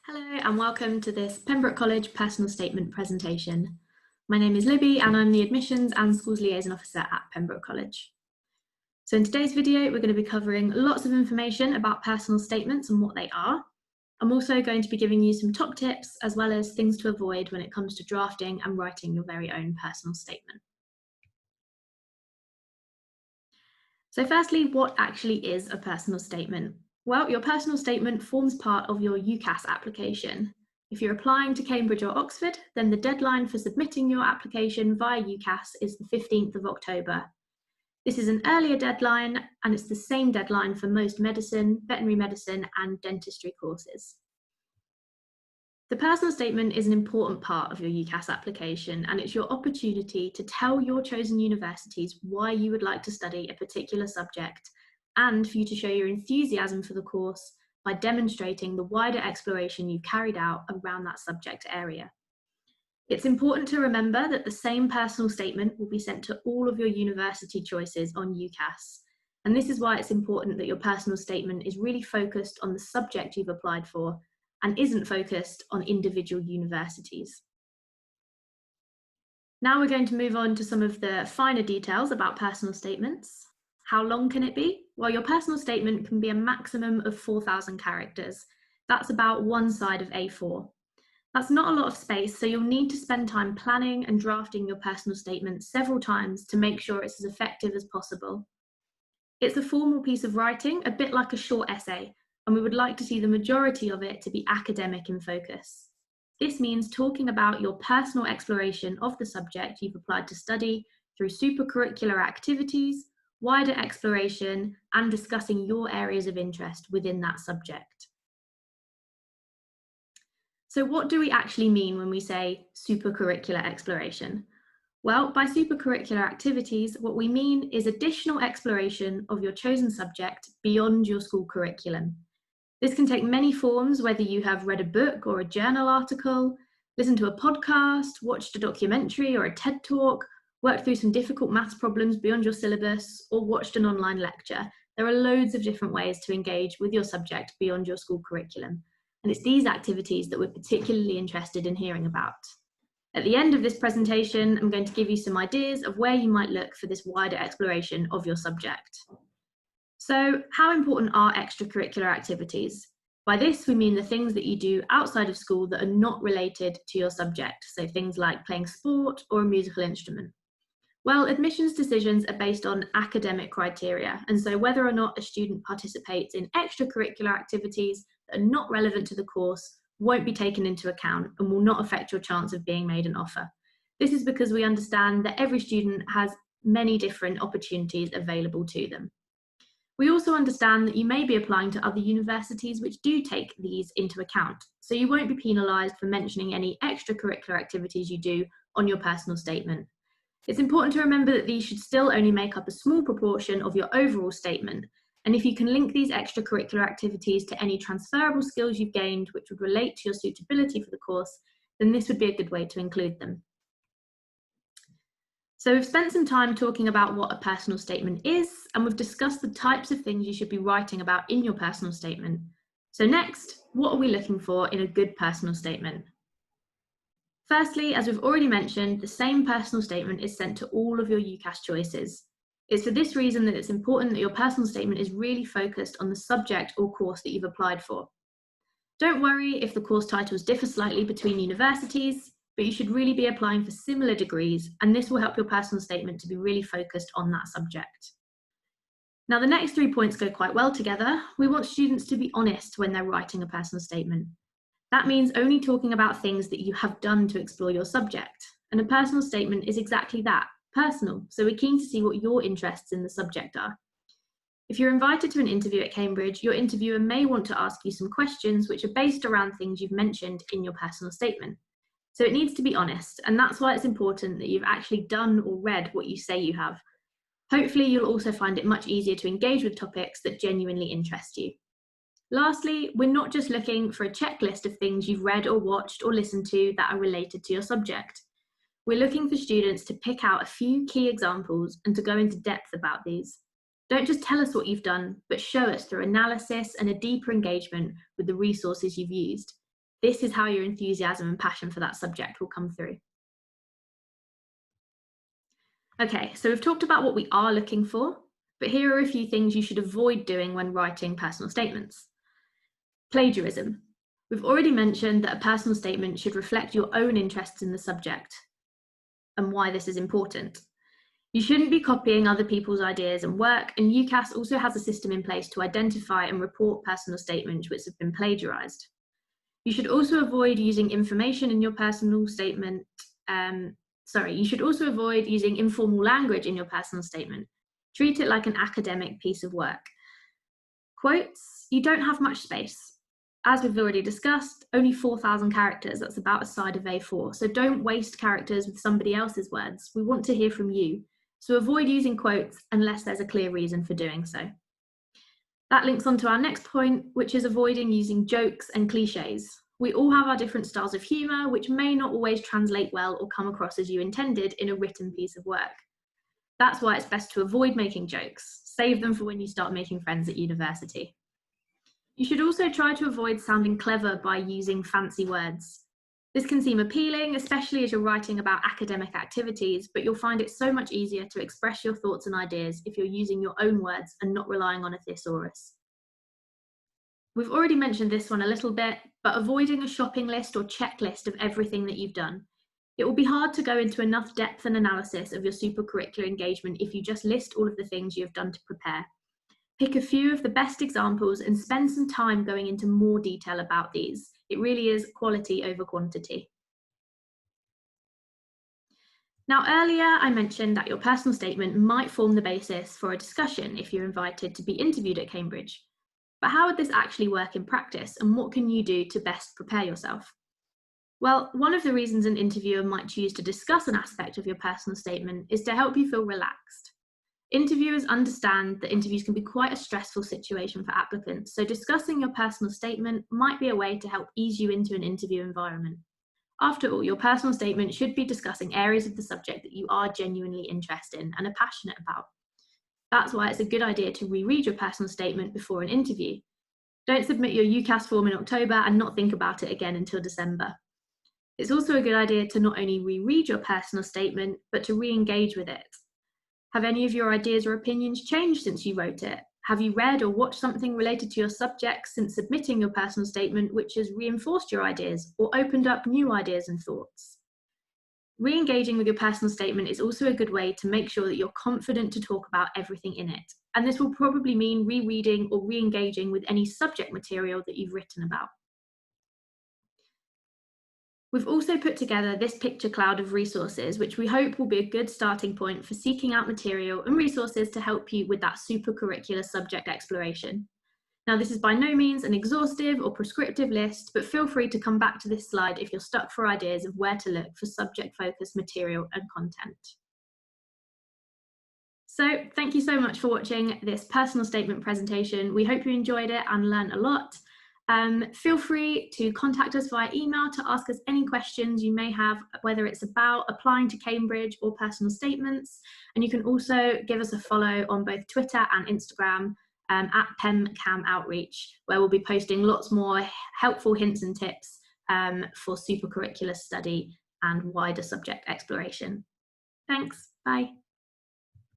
Hello and welcome to this Pembroke College Personal Statement presentation. My name is Libby and I'm the Admissions and Schools Liaison Officer at Pembroke College. So in today's video, we're going to be covering lots of information about personal statements and what they are. I'm also going to be giving you some top tips as well as things to avoid when it comes to drafting and writing your very own personal statement. So firstly, what actually is a personal statement? Well, your personal statement forms part of your UCAS application. If you're applying to Cambridge or Oxford, then the deadline for submitting your application via UCAS is the 15th of October. This is an earlier deadline, and it's the same deadline for most medicine, veterinary medicine, and dentistry courses. The personal statement is an important part of your UCAS application, and it's your opportunity to tell your chosen universities why you would like to study a particular subject, and for you to show your enthusiasm for the course by demonstrating the wider exploration you've carried out around that subject area. It's important to remember that the same personal statement will be sent to all of your university choices on UCAS. And this is why it's important that your personal statement is really focused on the subject you've applied for and isn't focused on individual universities. Now we're going to move on to some of the finer details about personal statements. How long can it be? Well, your personal statement can be a maximum of 4,000 characters. That's about one side of A4. That's not a lot of space, so you'll need to spend time planning and drafting your personal statement several times to make sure it's as effective as possible. It's a formal piece of writing, a bit like a short essay, and we would like to see the majority of it to be academic in focus. This means talking about your personal exploration of the subject you've applied to study through supercurricular activities, wider exploration, and discussing your areas of interest within that subject. So what do we actually mean when we say supercurricular exploration? Well, by supercurricular activities, what we mean is additional exploration of your chosen subject beyond your school curriculum. This can take many forms, whether you have read a book or a journal article, listened to a podcast, watched a documentary or a TED Talk, worked through some difficult maths problems beyond your syllabus, or watched an online lecture. There are loads of different ways to engage with your subject beyond your school curriculum. And it's these activities that we're particularly interested in hearing about. At the end of this presentation, I'm going to give you some ideas of where you might look for this wider exploration of your subject. So, how important are extracurricular activities? By this, we mean the things that you do outside of school that are not related to your subject, so things like playing sport or a musical instrument. Well, admissions decisions are based on academic criteria, and so whether or not a student participates in extracurricular activities that are not relevant to the course won't be taken into account and will not affect your chance of being made an offer. This is because we understand that every student has many different opportunities available to them. We also understand that you may be applying to other universities which do take these into account, so you won't be penalised for mentioning any extracurricular activities you do on your personal statement. It's important to remember that these should still only make up a small proportion of your overall statement, and if you can link these extracurricular activities to any transferable skills you've gained which would relate to your suitability for the course, then this would be a good way to include them. So we've spent some time talking about what a personal statement is, and we've discussed the types of things you should be writing about in your personal statement. So next, what are we looking for in a good personal statement? Firstly, as we've already mentioned, the same personal statement is sent to all of your UCAS choices. It's for this reason that it's important that your personal statement is really focused on the subject or course that you've applied for. Don't worry if the course titles differ slightly between universities, but you should really be applying for similar degrees, and this will help your personal statement to be really focused on that subject. Now, the next 3 points go quite well together. We want students to be honest when they're writing a personal statement. That means only talking about things that you have done to explore your subject. And a personal statement is exactly that, personal. So we're keen to see what your interests in the subject are. If you're invited to an interview at Cambridge, your interviewer may want to ask you some questions which are based around things you've mentioned in your personal statement. So it needs to be honest, and that's why it's important that you've actually done or read what you say you have. Hopefully, you'll also find it much easier to engage with topics that genuinely interest you. Lastly, we're not just looking for a checklist of things you've read or watched or listened to that are related to your subject. We're looking for students to pick out a few key examples and to go into depth about these. Don't just tell us what you've done, but show us through analysis and a deeper engagement with the resources you've used. This is how your enthusiasm and passion for that subject will come through. Okay, so we've talked about what we are looking for, but here are a few things you should avoid doing when writing personal statements. Plagiarism. We've already mentioned that a personal statement should reflect your own interests in the subject and why this is important. You shouldn't be copying other people's ideas and work, and UCAS also has a system in place to identify and report personal statements which have been plagiarised. You should also avoid using information in your personal statement. You should also avoid using informal language in your personal statement. Treat it like an academic piece of work. Quotes, you don't have much space. As we've already discussed, only 4,000 characters, that's about a side of A4. So don't waste characters with somebody else's words. We want to hear from you. So avoid using quotes unless there's a clear reason for doing so. That links on to our next point, which is avoiding using jokes and cliches. We all have our different styles of humour, which may not always translate well or come across as you intended in a written piece of work. That's why it's best to avoid making jokes. Save them for when you start making friends at university. You should also try to avoid sounding clever by using fancy words. This can seem appealing, especially as you're writing about academic activities, but you'll find it so much easier to express your thoughts and ideas if you're using your own words and not relying on a thesaurus. We've already mentioned this one a little bit, but avoiding a shopping list or checklist of everything that you've done. It will be hard to go into enough depth and analysis of your supercurricular engagement if you just list all of the things you have done to prepare. Pick a few of the best examples and spend some time going into more detail about these. It really is quality over quantity. Now, earlier I mentioned that your personal statement might form the basis for a discussion if you're invited to be interviewed at Cambridge. But how would this actually work in practice, and what can you do to best prepare yourself? Well, one of the reasons an interviewer might choose to discuss an aspect of your personal statement is to help you feel relaxed. Interviewers understand that interviews can be quite a stressful situation for applicants, so discussing your personal statement might be a way to help ease you into an interview environment. After all, your personal statement should be discussing areas of the subject that you are genuinely interested in and are passionate about. That's why it's a good idea to reread your personal statement before an interview. Don't submit your UCAS form in October and not think about it again until December. It's also a good idea to not only reread your personal statement, but to re-engage with it. Have any of your ideas or opinions changed since you wrote it? Have you read or watched something related to your subject since submitting your personal statement which has reinforced your ideas or opened up new ideas and thoughts? Re-engaging with your personal statement is also a good way to make sure that you're confident to talk about everything in it. And this will probably mean rereading or re-engaging with any subject material that you've written about. We've also put together this picture cloud of resources, which we hope will be a good starting point for seeking out material and resources to help you with that supercurricular subject exploration. Now, this is by no means an exhaustive or prescriptive list, but feel free to come back to this slide if you're stuck for ideas of where to look for subject-focused material and content. So, thank you so much for watching this personal statement presentation. We hope you enjoyed it and learned a lot. Feel free to contact us via email to ask us any questions you may have, whether it's about applying to Cambridge or personal statements. And you can also give us a follow on both Twitter and Instagram at PemCam Outreach, where we'll be posting lots more helpful hints and tips for supercurricular study and wider subject exploration. Thanks, bye.